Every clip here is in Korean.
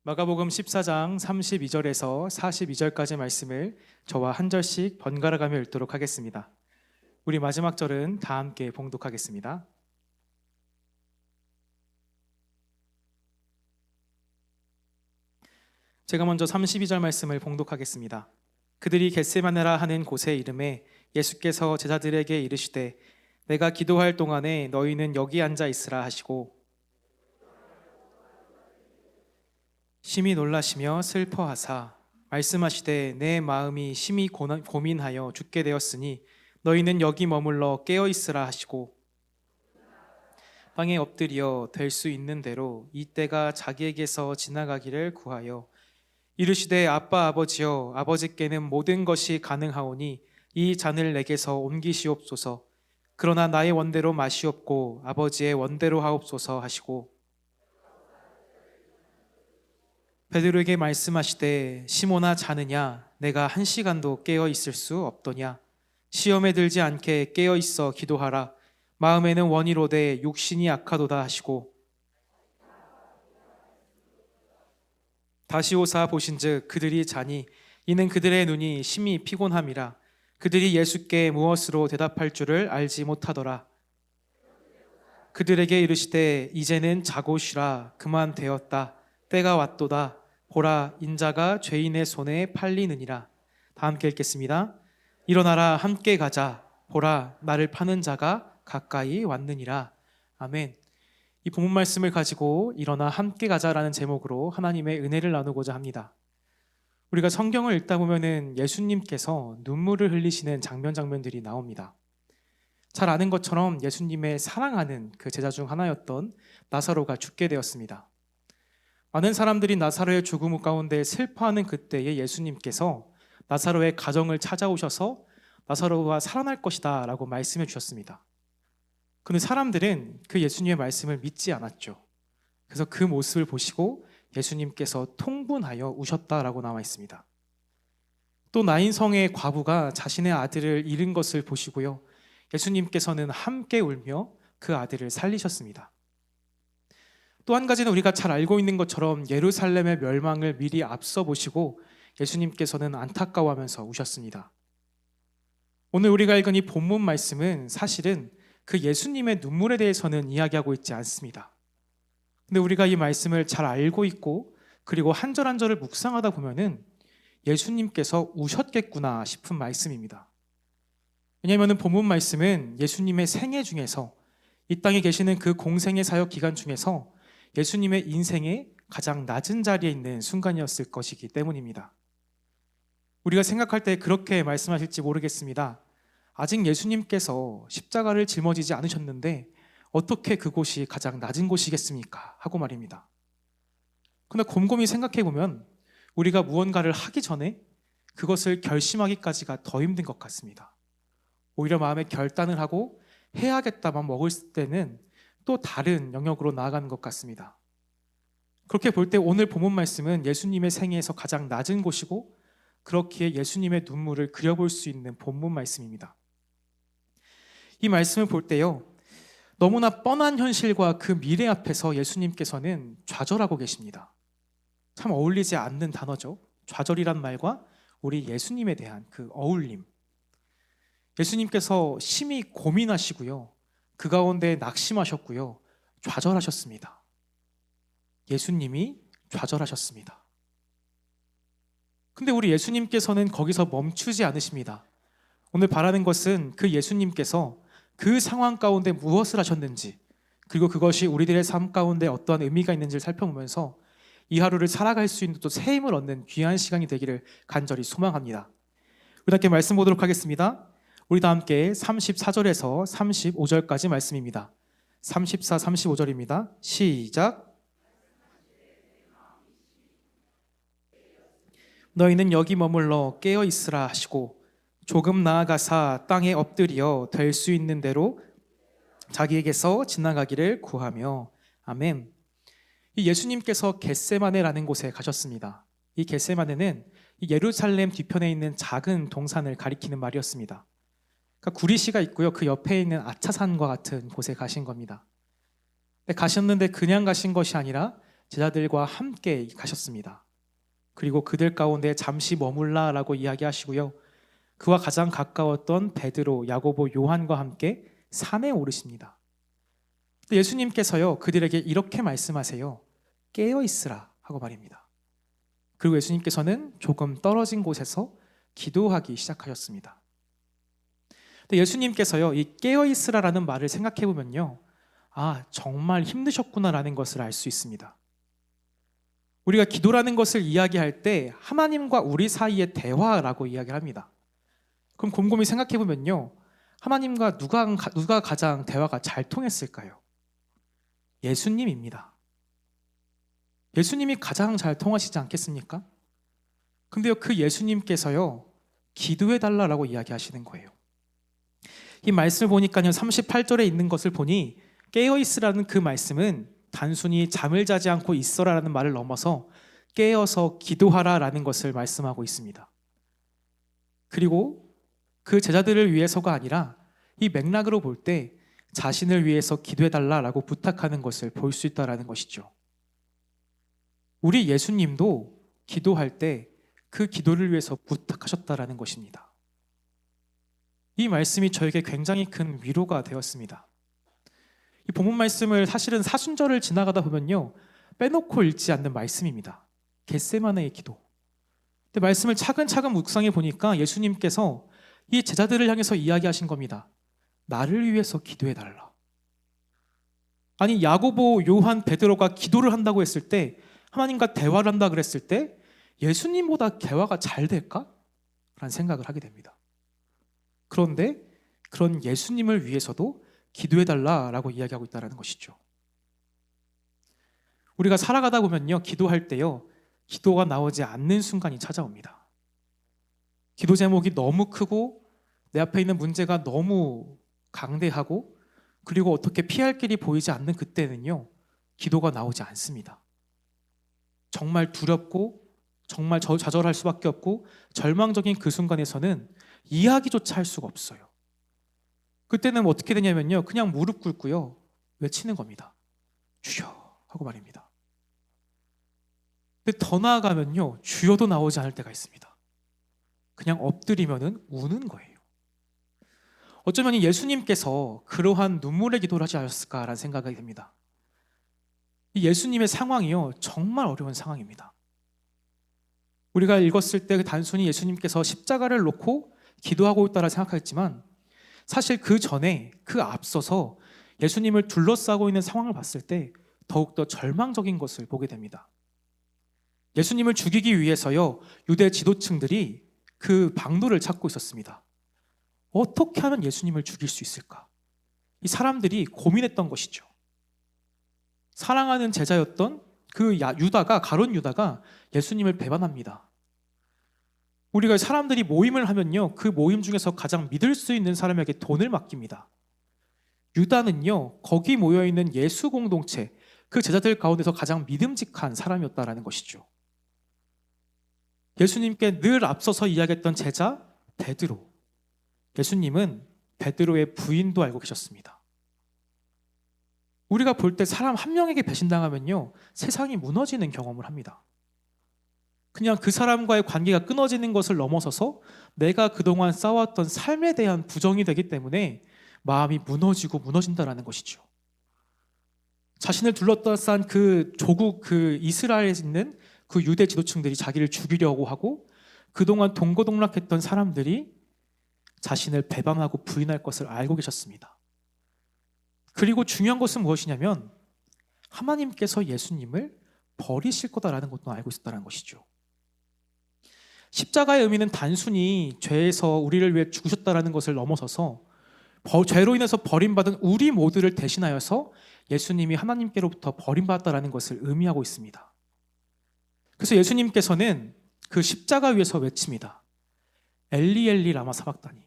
마가복음 14장 32절에서 42절까지 말씀을 저와 한 절씩 번갈아 가며 읽도록 하겠습니다. 우리 마지막 절은 다 함께 봉독하겠습니다. 제가 먼저 32절 말씀을 봉독하겠습니다. 그들이 겟세마네라 하는 곳의 이름에 예수께서 제자들에게 이르시되 내가 기도할 동안에 너희는 여기 앉아 있으라 하시고 심히 놀라시며 슬퍼하사 말씀하시되 내 마음이 심히 고민하여 죽게 되었으니 너희는 여기 머물러 깨어 있으라 하시고 땅에 엎드려 될 수 있는 대로 이 때가 자기에게서 지나가기를 구하여 이르시되 아빠 아버지여 아버지께는 모든 것이 가능하오니 이 잔을 내게서 옮기시옵소서. 그러나 나의 원대로 마시옵고 아버지의 원대로 하옵소서 하시고 베드로에게 말씀하시되 시몬아 자느냐 내가 1시간도 깨어 있을 수 없더냐. 시험에 들지 않게 깨어 있어 기도하라. 마음에는 원이로되 육신이 악하도다 하시고 다시 오사 보신즉 그들이 자니 이는 그들의 눈이 심히 피곤함이라. 그들이 예수께 무엇으로 대답할 줄을 알지 못하더라. 그들에게 이르시되 이제는 자고 쉬라. 그만 되었다. 때가 왔도다. 보라 인자가 죄인의 손에 팔리느니라. 다 함께 읽겠습니다. 일어나라 함께 가자. 보라 나를 파는 자가 가까이 왔느니라. 아멘. 이 본문 말씀을 가지고 일어나 함께 가자라는 제목으로 하나님의 은혜를 나누고자 합니다. 우리가 성경을 읽다 보면은 예수님께서 눈물을 흘리시는 장면들이 나옵니다. 잘 아는 것처럼 예수님의 사랑하는 그 제자 중 하나였던 나사로가 죽게 되었습니다. 많은 사람들이 나사로의 죽음 가운데 슬퍼하는 그때에 예수님께서 나사로의 가정을 찾아오셔서 나사로가 살아날 것이다 라고 말씀해 주셨습니다. 그런데 사람들은 그 예수님의 말씀을 믿지 않았죠. 그래서 그 모습을 보시고 예수님께서 통분하여 우셨다라고 나와 있습니다. 또 나인성의 과부가 자신의 아들을 잃은 것을 보시고요, 예수님께서는 함께 울며 그 아들을 살리셨습니다. 또 한 가지는 우리가 잘 알고 있는 것처럼 예루살렘의 멸망을 미리 앞서 보시고 예수님께서는 안타까워하면서 우셨습니다. 오늘 우리가 읽은 이 본문 말씀은 사실은 그 예수님의 눈물에 대해서는 이야기하고 있지 않습니다. 근데 우리가 이 말씀을 잘 알고 있고 그리고 한 절 한 절을 묵상하다 보면은 예수님께서 우셨겠구나 싶은 말씀입니다. 왜냐하면 본문 말씀은 예수님의 생애 중에서 이 땅에 계시는 그 공생의 사역 기간 중에서 예수님의 인생의 가장 낮은 자리에 있는 순간이었을 것이기 때문입니다. 우리가 생각할 때 그렇게 말씀하실지 모르겠습니다. 아직 예수님께서 십자가를 짊어지지 않으셨는데 어떻게 그곳이 가장 낮은 곳이겠습니까? 하고 말입니다. 그러나 곰곰이 생각해 보면 우리가 무언가를 하기 전에 그것을 결심하기까지가 더 힘든 것 같습니다. 오히려 마음에 결단을 하고 해야겠다만 먹을 때는 또 다른 영역으로 나아가는 것 같습니다. 그렇게 볼 때 오늘 본문 말씀은 예수님의 생애에서 가장 낮은 곳이고 그렇기에 예수님의 눈물을 그려볼 수 있는 본문 말씀입니다. 이 말씀을 볼 때요, 너무나 뻔한 현실과 그 미래 앞에서 예수님께서는 좌절하고 계십니다. 참 어울리지 않는 단어죠. 좌절이란 말과 우리 예수님에 대한 그 어울림. 예수님께서 심히 고민하시고요, 그 가운데 낙심하셨고요, 좌절하셨습니다. 예수님이 좌절하셨습니다. 근데 우리 예수님께서는 거기서 멈추지 않으십니다. 오늘 바라는 것은 그 예수님께서 그 상황 가운데 무엇을 하셨는지, 그리고 그것이 우리들의 삶 가운데 어떠한 의미가 있는지를 살펴보면서 이 하루를 살아갈 수 있는 또 새 힘을 얻는 귀한 시간이 되기를 간절히 소망합니다. 우리 함께 말씀 보도록 하겠습니다. 우리 다 함께 34절에서 35절까지 말씀입니다. 34, 35절입니다. 시작. 너희는 여기 머물러 깨어 있으라 하시고 조금 나아가사 땅에 엎드려 될 수 있는 대로 자기에게서 지나가기를 구하며. 아멘. 이 예수님께서 겟세마네라는 곳에 가셨습니다. 이 겟세마네는 예루살렘 뒤편에 있는 작은 동산을 가리키는 말이었습니다. 그러니까 구리시가 있고요, 그 옆에 있는 아차산과 같은 곳에 가신 겁니다. 가셨는데 그냥 가신 것이 아니라 제자들과 함께 가셨습니다. 그리고 그들 가운데 잠시 머물라라고 이야기하시고요. 그와 가장 가까웠던 베드로, 야고보, 요한과 함께 산에 오르십니다. 예수님께서요, 그들에게 이렇게 말씀하세요. 깨어 있으라 하고 말입니다. 그리고 예수님께서는 조금 떨어진 곳에서 기도하기 시작하셨습니다. 근데 예수님께서요, 이 깨어 있으라라는 말을 생각해 보면요, 정말 힘드셨구나라는 것을 알 수 있습니다. 우리가 기도라는 것을 이야기할 때 하나님과 우리 사이의 대화라고 이야기를 합니다. 그럼 곰곰이 생각해 보면요, 하나님과 누가 가장 대화가 잘 통했을까요? 예수님입니다. 예수님이 가장 잘 통하시지 않겠습니까? 근데요, 그 예수님께서요, 기도해 달라라고 이야기하시는 거예요. 이 말씀을 보니까요, 38절에 있는 것을 보니 깨어 있으라는 그 말씀은 단순히 잠을 자지 않고 있어라라는 말을 넘어서 깨어서 기도하라라는 것을 말씀하고 있습니다. 그리고 그 제자들을 위해서가 아니라 이 맥락으로 볼 때 자신을 위해서 기도해 달라라고 부탁하는 것을 볼 수 있다라는 것이죠. 우리 예수님도 기도할 때 그 기도를 위해서 부탁하셨다라는 것입니다. 이 말씀이 저에게 굉장히 큰 위로가 되었습니다. 이 본문 말씀을 사실은 사순절을 지나가다 보면요, 빼놓고 읽지 않는 말씀입니다. 겟세마네의 기도. 근데 말씀을 차근차근 묵상해 보니까 예수님께서 이 제자들을 향해서 이야기하신 겁니다. 나를 위해서 기도해 달라. 아니, 야고보, 요한, 베드로가 기도를 한다고 했을 때, 하나님과 대화를 한다 그랬을 때 예수님보다 대화가 잘 될까? 라는 생각을 하게 됩니다. 그런데 그런 예수님을 위해서도 기도해 달라라고 이야기하고 있다는 것이죠. 우리가 살아가다 보면요, 기도할 때요, 기도가 나오지 않는 순간이 찾아옵니다. 기도 제목이 너무 크고 내 앞에 있는 문제가 너무 강대하고 그리고 어떻게 피할 길이 보이지 않는 그때는요, 기도가 나오지 않습니다. 정말 두렵고 정말 좌절할 수밖에 없고 절망적인 그 순간에서는 이야기조차 할 수가 없어요. 그때는 어떻게 되냐면요, 그냥 무릎 꿇고요, 외치는 겁니다. 주여 하고 말입니다. 근데 더 나아가면요, 주여도 나오지 않을 때가 있습니다. 그냥 엎드리면은 우는 거예요. 어쩌면 예수님께서 그러한 눈물의 기도를 하지 않았을까라는 생각이 듭니다. 이 예수님의 상황이요, 정말 어려운 상황입니다. 우리가 읽었을 때 단순히 예수님께서 십자가를 놓고 기도하고 있다라 생각했지만 사실 그 전에, 그 앞서서 예수님을 둘러싸고 있는 상황을 봤을 때 더욱더 절망적인 것을 보게 됩니다. 예수님을 죽이기 위해서요, 유대 지도층들이 그 방도를 찾고 있었습니다. 어떻게 하면 예수님을 죽일 수 있을까? 이 사람들이 고민했던 것이죠. 사랑하는 제자였던 그 가룟 유다가 예수님을 배반합니다. 우리가 사람들이 모임을 하면요, 그 모임 중에서 가장 믿을 수 있는 사람에게 돈을 맡깁니다. 유다는요, 거기 모여있는 예수 공동체, 그 제자들 가운데서 가장 믿음직한 사람이었다라는 것이죠. 예수님께 늘 앞서서 이야기했던 제자 베드로, 예수님은 베드로의 부인도 알고 계셨습니다. 우리가 볼 때 사람 한 명에게 배신당하면요, 세상이 무너지는 경험을 합니다. 그냥 그 사람과의 관계가 끊어지는 것을 넘어서서 내가 그동안 쌓아왔던 삶에 대한 부정이 되기 때문에 마음이 무너진다라는 것이죠. 자신을 둘러싼 그 조국, 그 이스라엘에 있는 그 유대 지도층들이 자기를 죽이려고 하고 그동안 동고동락했던 사람들이 자신을 배반하고 부인할 것을 알고 계셨습니다. 그리고 중요한 것은 무엇이냐면 하나님께서 예수님을 버리실 거다라는 것도 알고 있었다는 것이죠. 십자가의 의미는 단순히 죄에서 우리를 위해 죽으셨다라는 것을 넘어서서 죄로 인해서 버림받은 우리 모두를 대신하여서 예수님이 하나님께로부터 버림받았다라는 것을 의미하고 있습니다. 그래서 예수님께서는 그 십자가 위에서 외칩니다. 엘리 엘리 라마 사박다니,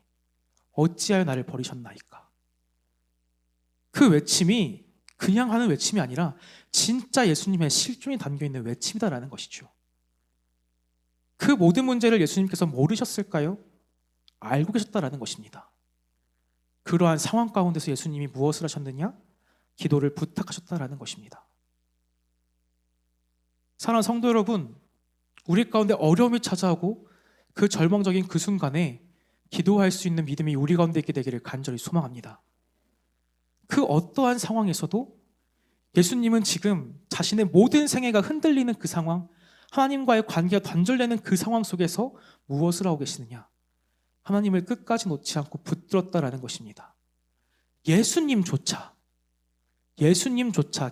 어찌하여 나를 버리셨나이까. 그 외침이 그냥 하는 외침이 아니라 진짜 예수님의 실존이 담겨있는 외침이다라는 것이죠. 그 모든 문제를 예수님께서 모르셨을까요? 알고 계셨다라는 것입니다. 그러한 상황 가운데서 예수님이 무엇을 하셨느냐? 기도를 부탁하셨다라는 것입니다. 사랑하는 성도 여러분, 우리 가운데 어려움이 찾아오고 그 절망적인 그 순간에 기도할 수 있는 믿음이 우리 가운데 있게 되기를 간절히 소망합니다. 그 어떠한 상황에서도 예수님은 지금 자신의 모든 생애가 흔들리는 그 상황, 하나님과의 관계가 단절되는 그 상황 속에서 무엇을 하고 계시느냐? 하나님을 끝까지 놓지 않고 붙들었다라는 것입니다. 예수님조차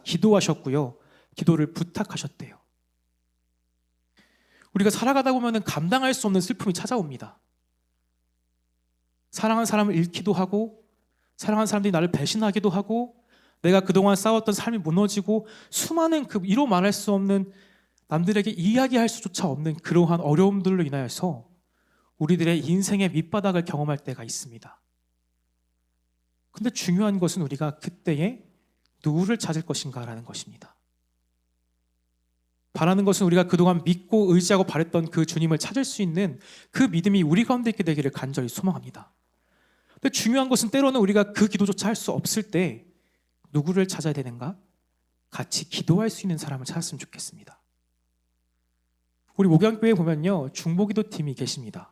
기도하셨고요. 기도를 부탁하셨대요. 우리가 살아가다 보면 감당할 수 없는 슬픔이 찾아옵니다. 사랑하는 사람을 잃기도 하고, 사랑하는 사람들이 나를 배신하기도 하고, 내가 그동안 싸웠던 삶이 무너지고, 수많은 이로 말할 수 없는, 남들에게 이야기할 수조차 없는 그러한 어려움들로 인하여서 우리들의 인생의 밑바닥을 경험할 때가 있습니다. 근데 중요한 것은 우리가 그때에 누구를 찾을 것인가라는 것입니다. 바라는 것은 우리가 그동안 믿고 의지하고 바랬던 그 주님을 찾을 수 있는 그 믿음이 우리 가운데 있게 되기를 간절히 소망합니다. 근데 중요한 것은 때로는 우리가 그 기도조차 할 수 없을 때 누구를 찾아야 되는가? 같이 기도할 수 있는 사람을 찾았으면 좋겠습니다. 우리 목양교회에 보면요, 중보기도 팀이 계십니다.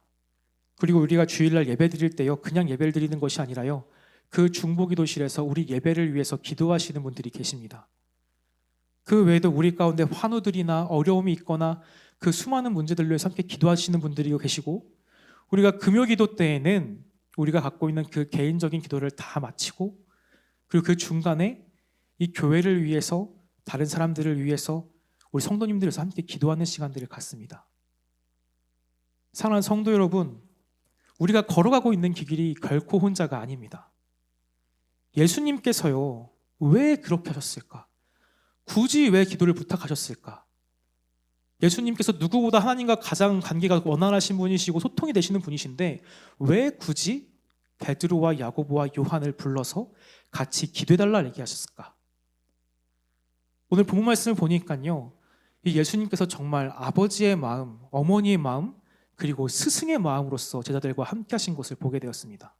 그리고 우리가 주일날 예배 드릴 때요, 그냥 예배를 드리는 것이 아니라요, 그 중보기도실에서 우리 예배를 위해서 기도하시는 분들이 계십니다. 그 외에도 우리 가운데 환우들이나 어려움이 있거나 그 수많은 문제들로 해서 함께 기도하시는 분들이 계시고, 우리가 금요기도 때에는 우리가 갖고 있는 그 개인적인 기도를 다 마치고, 그리고 그 중간에 이 교회를 위해서, 다른 사람들을 위해서 우리 성도님들에서 함께 기도하는 시간들을 갖습니다. 사랑하는 성도 여러분, 우리가 걸어가고 있는 길이 결코 혼자가 아닙니다. 예수님께서요, 왜 그렇게 하셨을까? 굳이 왜 기도를 부탁하셨을까? 예수님께서 누구보다 하나님과 가장 관계가 원활하신 분이시고 소통이 되시는 분이신데 왜 굳이 베드로와 야고보와 요한을 불러서 같이 기도해달라 얘기하셨을까? 오늘 본문 말씀을 보니까요, 이 예수님께서 정말 아버지의 마음, 어머니의 마음, 그리고 스승의 마음으로서 제자들과 함께 하신 것을 보게 되었습니다.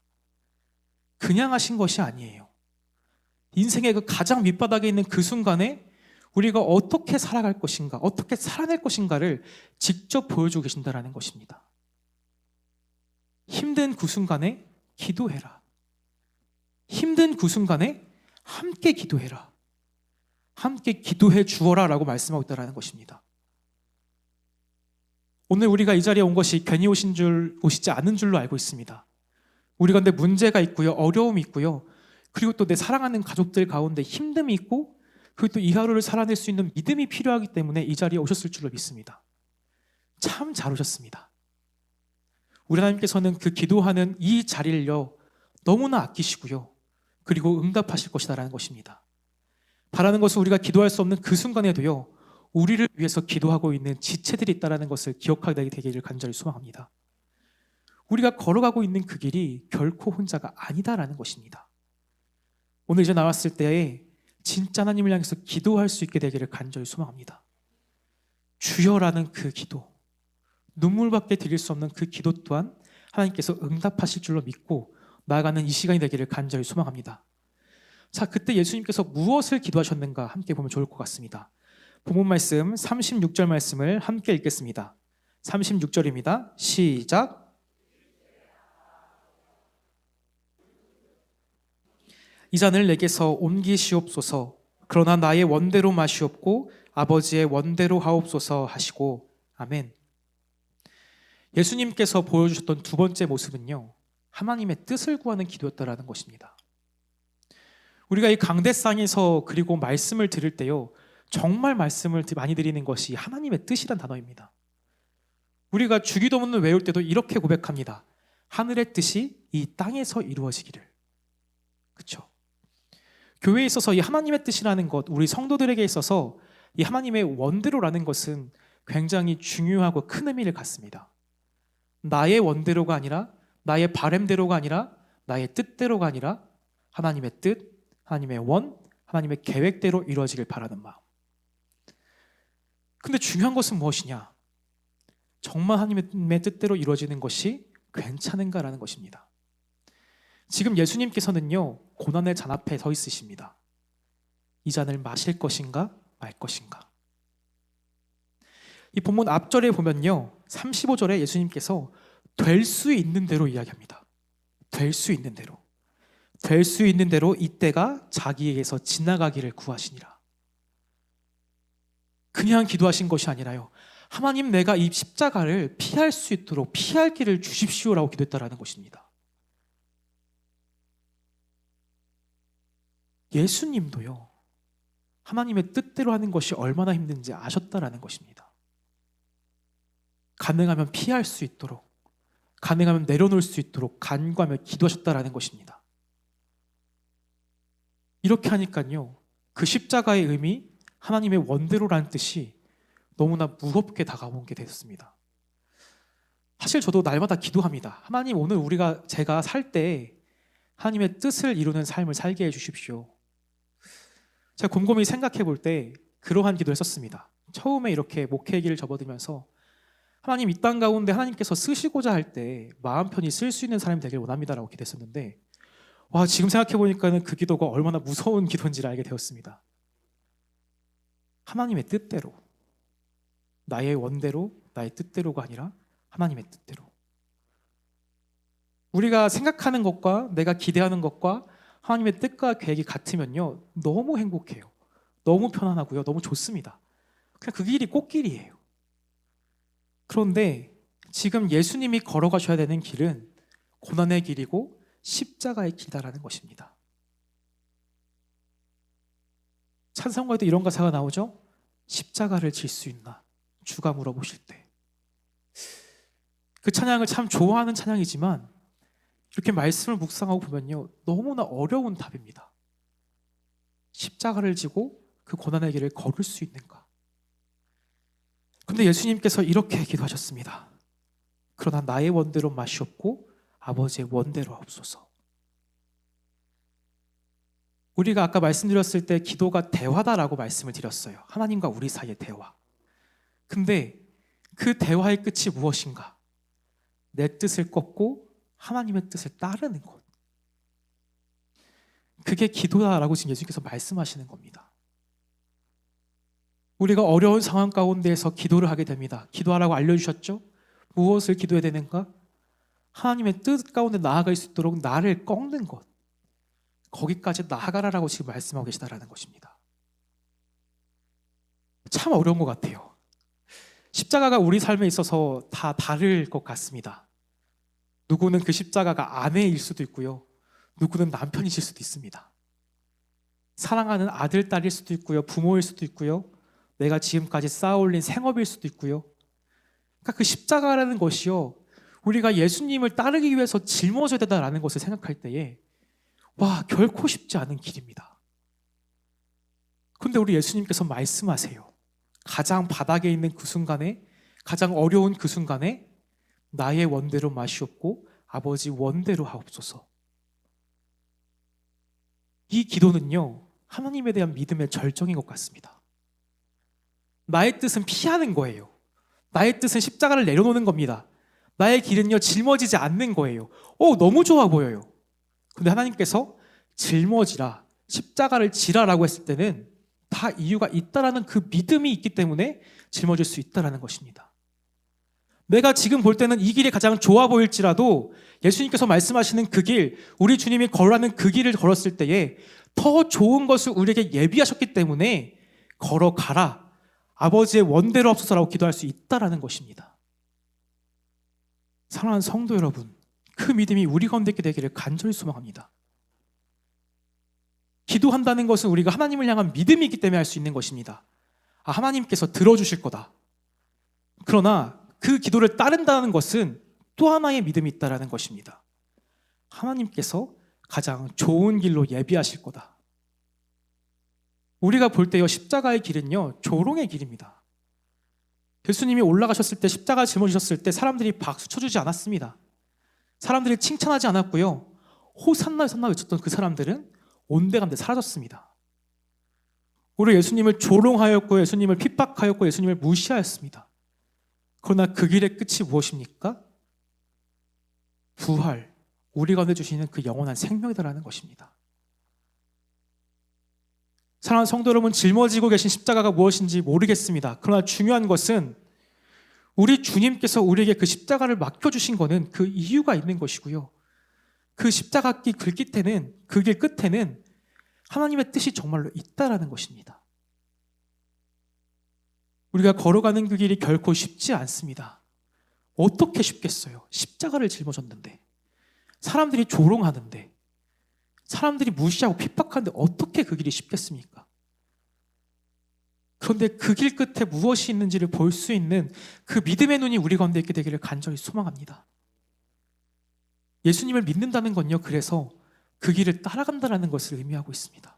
그냥 하신 것이 아니에요. 인생의 그 가장 밑바닥에 있는 그 순간에 우리가 어떻게 살아갈 것인가, 어떻게 살아낼 것인가를 직접 보여주고 계신다는 것입니다. 힘든 그 순간에 기도해라. 힘든 그 순간에 함께 기도해라. 함께 기도해 주어라 라고 말씀하고 있다는 것입니다. 오늘 우리가 이 자리에 온 것이 괜히 오시지 않은 줄로 알고 있습니다. 우리 가운데 문제가 있고요, 어려움이 있고요, 그리고 또 내 사랑하는 가족들 가운데 힘듦이 있고, 그리고 또 이 하루를 살아낼 수 있는 믿음이 필요하기 때문에 이 자리에 오셨을 줄로 믿습니다. 참 잘 오셨습니다. 우리 하나님께서는 그 기도하는 이 자리를요, 너무나 아끼시고요, 그리고 응답하실 것이다라는 것입니다. 바라는 것은 우리가 기도할 수 없는 그 순간에도요, 우리를 위해서 기도하고 있는 지체들이 있다는 것을 기억하게 되기를 간절히 소망합니다. 우리가 걸어가고 있는 그 길이 결코 혼자가 아니다라는 것입니다. 오늘 이제 나왔을 때에 진짜 하나님을 향해서 기도할 수 있게 되기를 간절히 소망합니다. 주여라는 그 기도, 눈물밖에 드릴 수 없는 그 기도 또한 하나님께서 응답하실 줄로 믿고 나아가는 이 시간이 되기를 간절히 소망합니다. 자, 그때 예수님께서 무엇을 기도하셨는가 함께 보면 좋을 것 같습니다. 본문 말씀 36절 말씀을 함께 읽겠습니다. 36절입니다. 시작. 이 잔을 내게서 옮기시옵소서. 그러나 나의 원대로 마시옵고 아버지의 원대로 하옵소서 하시고. 아멘. 예수님께서 보여주셨던 두 번째 모습은요, 하나님의 뜻을 구하는 기도였다라는 것입니다. 우리가 이 강대상에서 그리고 말씀을 들을 때요, 정말 말씀을 많이 드리는 것이 하나님의 뜻이란 단어입니다. 우리가 주기도문을 외울 때도 이렇게 고백합니다. 하늘의 뜻이 이 땅에서 이루어지기를. 그렇죠? 교회에 있어서 이 하나님의 뜻이라는 것, 우리 성도들에게 있어서 이 하나님의 원대로라는 것은 굉장히 중요하고 큰 의미를 갖습니다. 나의 원대로가 아니라, 나의 바램대로가 아니라, 나의 뜻대로가 아니라 하나님의 뜻, 하나님의 원, 하나님의 계획대로 이루어지길 바라는 마음. 근데 중요한 것은 무엇이냐? 정말 하나님의 뜻대로 이루어지는 것이 괜찮은가라는 것입니다. 지금 예수님께서는요, 고난의 잔 앞에 서 있으십니다. 이 잔을 마실 것인가 말 것인가. 이 본문 앞절에 보면요, 35절에 예수님께서 될 수 있는 대로 이야기합니다. 될 수 있는 대로. 될 수 있는 대로 이때가 자기에게서 지나가기를 구하시니라. 그냥 기도하신 것이 아니라요, 하나님, 내가 이 십자가를 피할 수 있도록 피할 길을 주십시오라고 기도했다라는 것입니다. 예수님도요, 하나님의 뜻대로 하는 것이 얼마나 힘든지 아셨다라는 것입니다. 가능하면 피할 수 있도록, 가능하면 내려놓을 수 있도록 간구하며 기도하셨다라는 것입니다. 이렇게 하니까요, 그 십자가의 의미, 하나님의 원대로라는 뜻이 너무나 무겁게 다가오게 되었습니다. 사실 저도 날마다 기도합니다. 하나님, 오늘 제가 살 때 하나님의 뜻을 이루는 삶을 살게 해주십시오. 제가 곰곰이 생각해 볼 때 그러한 기도를 했었습니다. 처음에 이렇게 목회 길을 접어들면서 하나님, 이 땅 가운데 하나님께서 쓰시고자 할 때 마음 편히 쓸 수 있는 사람이 되길 원합니다라고 기도했었는데, 지금 생각해 보니까는 그 기도가 얼마나 무서운 기도인지를 알게 되었습니다. 하나님의 뜻대로, 나의 원대로, 나의 뜻대로가 아니라 하나님의 뜻대로. 우리가 생각하는 것과 내가 기대하는 것과 하나님의 뜻과 계획이 같으면요, 너무 행복해요. 너무 편안하고요, 너무 좋습니다. 그냥 그 길이 꽃길이에요. 그런데 지금 예수님이 걸어가셔야 되는 길은 고난의 길이고 십자가의 길이라는 것입니다. 찬송가에도 이런 가사가 나오죠. 십자가를 질 수 있나? 주가 물어보실 때. 그 찬양을 참 좋아하는 찬양이지만 이렇게 말씀을 묵상하고 보면요, 너무나 어려운 답입니다. 십자가를 지고 그 고난의 길을 걸을 수 있는가? 근데 예수님께서 이렇게 기도하셨습니다. 그러나 나의 원대로 마시옵고 아버지의 원대로 하옵소서. 우리가 아까 말씀드렸을 때 기도가 대화다라고 말씀을 드렸어요. 하나님과 우리 사이의 대화. 근데 그 대화의 끝이 무엇인가? 내 뜻을 꺾고 하나님의 뜻을 따르는 것. 그게 기도다라고 지금 예수님께서 말씀하시는 겁니다. 우리가 어려운 상황 가운데에서 기도를 하게 됩니다. 기도하라고 알려주셨죠? 무엇을 기도해야 되는가? 하나님의 뜻 가운데 나아갈 수 있도록 나를 꺾는 것. 거기까지 나아가라라고 지금 말씀하고 계시다라는 것입니다. 참 어려운 것 같아요. 십자가가 우리 삶에 있어서 다 다를 것 같습니다. 누구는 그 십자가가 아내일 수도 있고요, 누구는 남편이실 수도 있습니다. 사랑하는 아들, 딸일 수도 있고요, 부모일 수도 있고요, 내가 지금까지 쌓아올린 생업일 수도 있고요. 그러니까 그 십자가라는 것이요, 우리가 예수님을 따르기 위해서 짊어져야 된다라는 것을 생각할 때에 결코 쉽지 않은 길입니다. 그런데 우리 예수님께서 말씀하세요. 가장 바닥에 있는 그 순간에, 가장 어려운 그 순간에 나의 원대로 마시옵고 아버지 원대로 하옵소서. 이 기도는요, 하나님에 대한 믿음의 절정인 것 같습니다. 나의 뜻은 피하는 거예요. 나의 뜻은 십자가를 내려놓는 겁니다. 나의 길은요, 짊어지지 않는 거예요. 너무 좋아 보여요. 근데 하나님께서 짊어지라, 십자가를 지라라고 했을 때는 다 이유가 있다라는 그 믿음이 있기 때문에 짊어질 수 있다라는 것입니다. 내가 지금 볼 때는 이 길이 가장 좋아 보일지라도 예수님께서 말씀하시는 그 길, 우리 주님이 걸어가는 그 길을 걸었을 때에 더 좋은 것을 우리에게 예비하셨기 때문에 걸어가라, 아버지의 원대로 하옵소서라고 기도할 수 있다라는 것입니다. 사랑하는 성도 여러분, 그 믿음이 우리 가운데 있게 되기를 간절히 소망합니다. 기도한다는 것은 우리가 하나님을 향한 믿음이 있기 때문에 할 수 있는 것입니다. 하나님께서 들어주실 거다. 그러나 그 기도를 따른다는 것은 또 하나의 믿음이 있다는 것입니다. 하나님께서 가장 좋은 길로 예비하실 거다. 우리가 볼 때요, 십자가의 길은요, 조롱의 길입니다. 예수님이 올라가셨을 때, 십자가 짊어지셨을 때 사람들이 박수 쳐주지 않았습니다. 사람들이 칭찬하지 않았고요, 호산나 호산나 외쳤던 그 사람들은 온데간데 사라졌습니다. 우리 예수님을 조롱하였고, 예수님을 핍박하였고, 예수님을 무시하였습니다. 그러나 그 길의 끝이 무엇입니까? 부활, 우리 가운데 주시는 그 영원한 생명이라는 것입니다. 사랑하는 성도 여러분, 짊어지고 계신 십자가가 무엇인지 모르겠습니다. 그러나 중요한 것은 우리 주님께서 우리에게 그 십자가를 맡겨주신 거는 그 이유가 있는 것이고요. 그 십자가 길 끝에는, 그 길 끝에는 하나님의 뜻이 정말로 있다라는 것입니다. 우리가 걸어가는 그 길이 결코 쉽지 않습니다. 어떻게 쉽겠어요? 십자가를 짊어졌는데, 사람들이 조롱하는데, 사람들이 무시하고 핍박하는데 어떻게 그 길이 쉽겠습니까? 그런데 그 길 끝에 무엇이 있는지를 볼 수 있는 그 믿음의 눈이 우리 가운데 있게 되기를 간절히 소망합니다. 예수님을 믿는다는 건요, 그래서 그 길을 따라간다는 것을 의미하고 있습니다.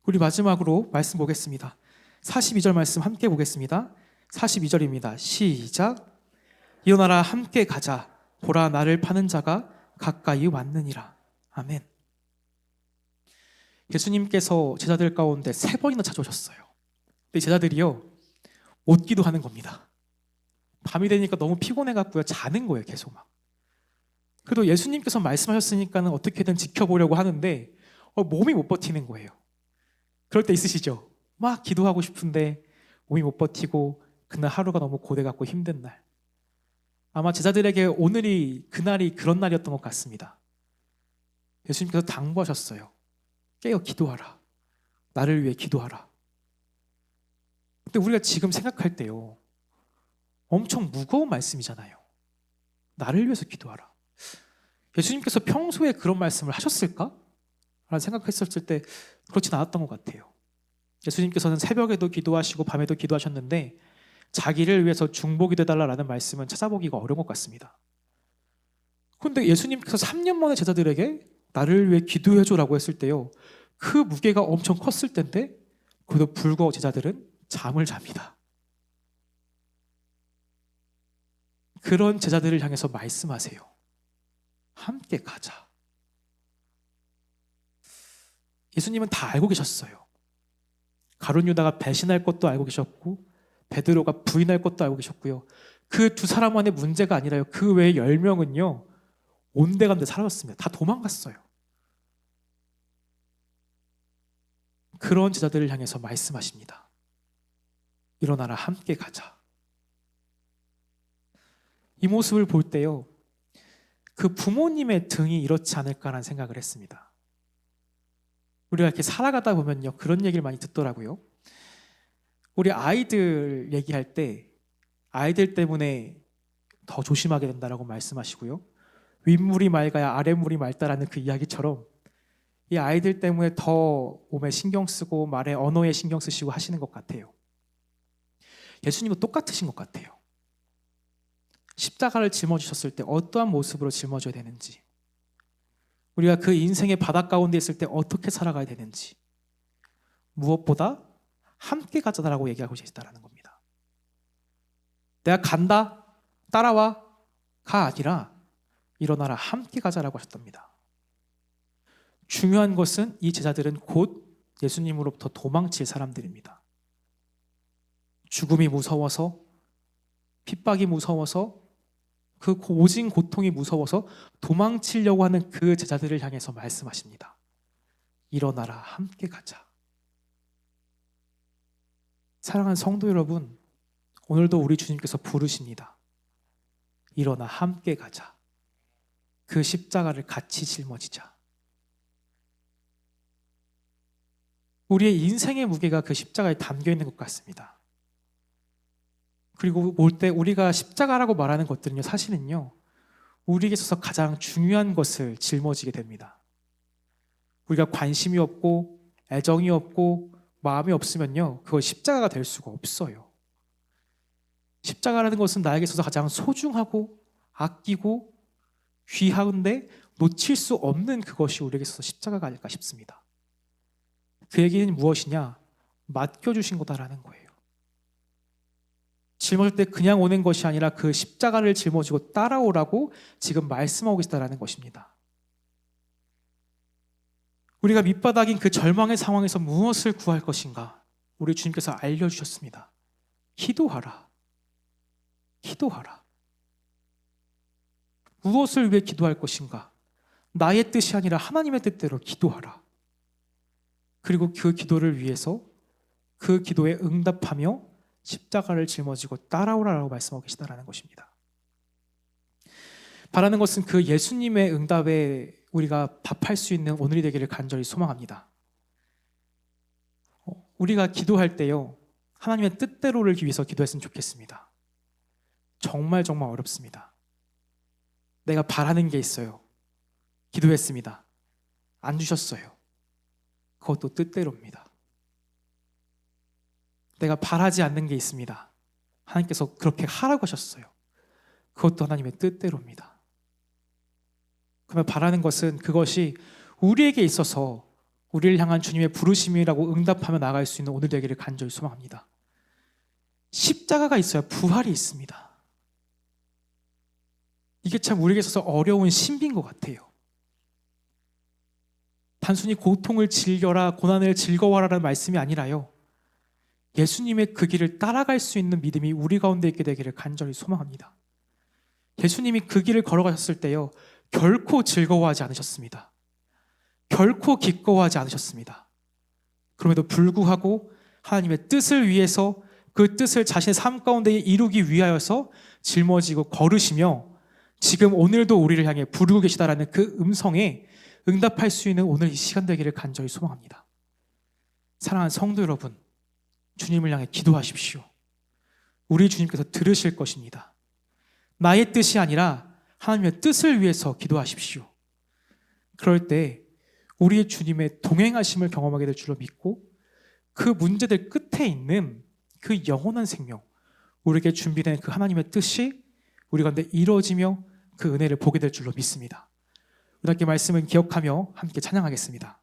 우리 마지막으로 말씀 보겠습니다. 42절 말씀 함께 보겠습니다. 42절입니다. 시작. 일어나라 함께 가자. 보라 나를 파는 자가 가까이 왔느니라. 아멘. 예수님께서 제자들 가운데 3번이나 찾아오셨어요. 근데 제자들이요, 못 기도하는 겁니다. 밤이 되니까 너무 피곤해갖고요, 자는 거예요, 계속 막. 그래도 예수님께서 말씀하셨으니까는 어떻게든 지켜보려고 하는데 몸이 못 버티는 거예요. 그럴 때 있으시죠? 막 기도하고 싶은데 몸이 못 버티고 그날 하루가 너무 고되갖고 힘든 날. 아마 제자들에게 오늘이 그날이 그런 날이었던 것 같습니다. 예수님께서 당부하셨어요. 깨어 기도하라. 나를 위해 기도하라. 근데 우리가 지금 생각할 때요, 엄청 무거운 말씀이잖아요. 나를 위해서 기도하라. 예수님께서 평소에 그런 말씀을 하셨을까? 라는 생각했었을 때 그렇진 않았던 것 같아요. 예수님께서는 새벽에도 기도하시고 밤에도 기도하셨는데 자기를 위해서 중보기 되달라라는 말씀은 찾아보기가 어려운 것 같습니다. 그런데 예수님께서 3년 만에 제자들에게 나를 위해 기도해줘라고 했을 때요, 그 무게가 엄청 컸을 텐데 그래도 불구하고 제자들은 잠을 잡니다. 그런 제자들을 향해서 말씀하세요. 함께 가자. 예수님은 다 알고 계셨어요. 가룟 유다가 배신할 것도 알고 계셨고 베드로가 부인할 것도 알고 계셨고요. 그 두 사람 안의 문제가 아니라요, 그 외에 10명은요 온데간데 사라졌습니다. 다 도망갔어요. 그런 제자들을 향해서 말씀하십니다. 일어나라 함께 가자. 이 모습을 볼 때요, 그 부모님의 등이 이렇지 않을까라는 생각을 했습니다. 우리가 이렇게 살아가다 보면요, 그런 얘기를 많이 듣더라고요. 우리 아이들 얘기할 때 아이들 때문에 더 조심하게 된다라고 말씀하시고요, 윗물이 맑아야 아랫물이 맑다라는 그 이야기처럼 이 아이들 때문에 더 몸에 신경 쓰고 말에 언어에 신경 쓰시고 하시는 것 같아요. 예수님도 똑같으신 것 같아요. 십자가를 짊어지셨을 때 어떠한 모습으로 짊어져야 되는지, 우리가 그 인생의 바닥 가운데 있을 때 어떻게 살아가야 되는지, 무엇보다 함께 가자라고 얘기하고 계시다는 겁니다. 내가 간다, 따라와, 가 아니라 일어나라 함께 가자라고 하셨답니다. 중요한 것은 이 제자들은 곧 예수님으로부터 도망칠 사람들입니다. 죽음이 무서워서, 핍박이 무서워서, 그 오진 고통이 무서워서 도망치려고 하는 그 제자들을 향해서 말씀하십니다. 일어나라 함께 가자. 사랑하는 성도 여러분, 오늘도 우리 주님께서 부르십니다. 일어나 함께 가자. 그 십자가를 같이 짊어지자. 우리의 인생의 무게가 그 십자가에 담겨 있는 것 같습니다. 그리고 볼 때 우리가 십자가라고 말하는 것들은요, 사실은요, 우리에게 있어서 가장 중요한 것을 짊어지게 됩니다. 우리가 관심이 없고 애정이 없고 마음이 없으면요, 그거 십자가가 될 수가 없어요. 십자가라는 것은 나에게 있어서 가장 소중하고 아끼고 귀한데 놓칠 수 없는 그것이 우리에게 있어서 십자가가 아닐까 싶습니다. 그 얘기는 무엇이냐? 맡겨주신 거다라는 거예요. 짊어질 때 그냥 오는 것이 아니라 그 십자가를 짊어지고 따라오라고 지금 말씀하고 계시다라는 것입니다. 우리가 밑바닥인 그 절망의 상황에서 무엇을 구할 것인가? 우리 주님께서 알려주셨습니다. 기도하라. 기도하라. 무엇을 위해 기도할 것인가? 나의 뜻이 아니라 하나님의 뜻대로 기도하라. 그리고 그 기도를 위해서 그 기도에 응답하며 십자가를 짊어지고 따라오라라고 말씀하고 계시다라는 것입니다. 바라는 것은 그 예수님의 응답에 우리가 답할 수 있는 오늘이 되기를 간절히 소망합니다. 우리가 기도할 때요, 하나님의 뜻대로를 위해서 기도했으면 좋겠습니다. 정말 어렵습니다. 내가 바라는 게 있어요. 기도했습니다. 안 주셨어요. 그것도 뜻대로입니다. 내가 바라지 않는 게 있습니다. 하나님께서 그렇게 하라고 하셨어요. 그것도 하나님의 뜻대로입니다. 그러면 바라는 것은 그것이 우리에게 있어서 우리를 향한 주님의 부르심이라고 응답하며 나아갈 수 있는 오늘 되기를 간절히 소망합니다. 십자가가 있어야 부활이 있습니다. 이게 참 우리에게 있어서 어려운 신비인 것 같아요. 단순히 고통을 즐겨라, 고난을 즐거워하라는 말씀이 아니라요, 예수님의 그 길을 따라갈 수 있는 믿음이 우리 가운데 있게 되기를 간절히 소망합니다. 예수님이 그 길을 걸어가셨을 때요, 결코 즐거워하지 않으셨습니다. 결코 기꺼워하지 않으셨습니다. 그럼에도 불구하고 하나님의 뜻을 위해서 그 뜻을 자신의 삶 가운데 이루기 위하여서 짊어지고 걸으시며 지금 오늘도 우리를 향해 부르고 계시다라는 그 음성에 응답할 수 있는 오늘 이 시간 되기를 간절히 소망합니다. 사랑하는 성도 여러분, 주님을 향해 기도하십시오. 우리 주님께서 들으실 것입니다. 나의 뜻이 아니라 하나님의 뜻을 위해서 기도하십시오. 그럴 때 우리의 주님의 동행하심을 경험하게 될 줄로 믿고 그 문제들 끝에 있는 그 영원한 생명, 우리에게 준비된 그 하나님의 뜻이 우리 가운데 이루어지며 그 은혜를 보게 될 줄로 믿습니다. 오늘 함께 말씀을 기억하며 함께 찬양하겠습니다.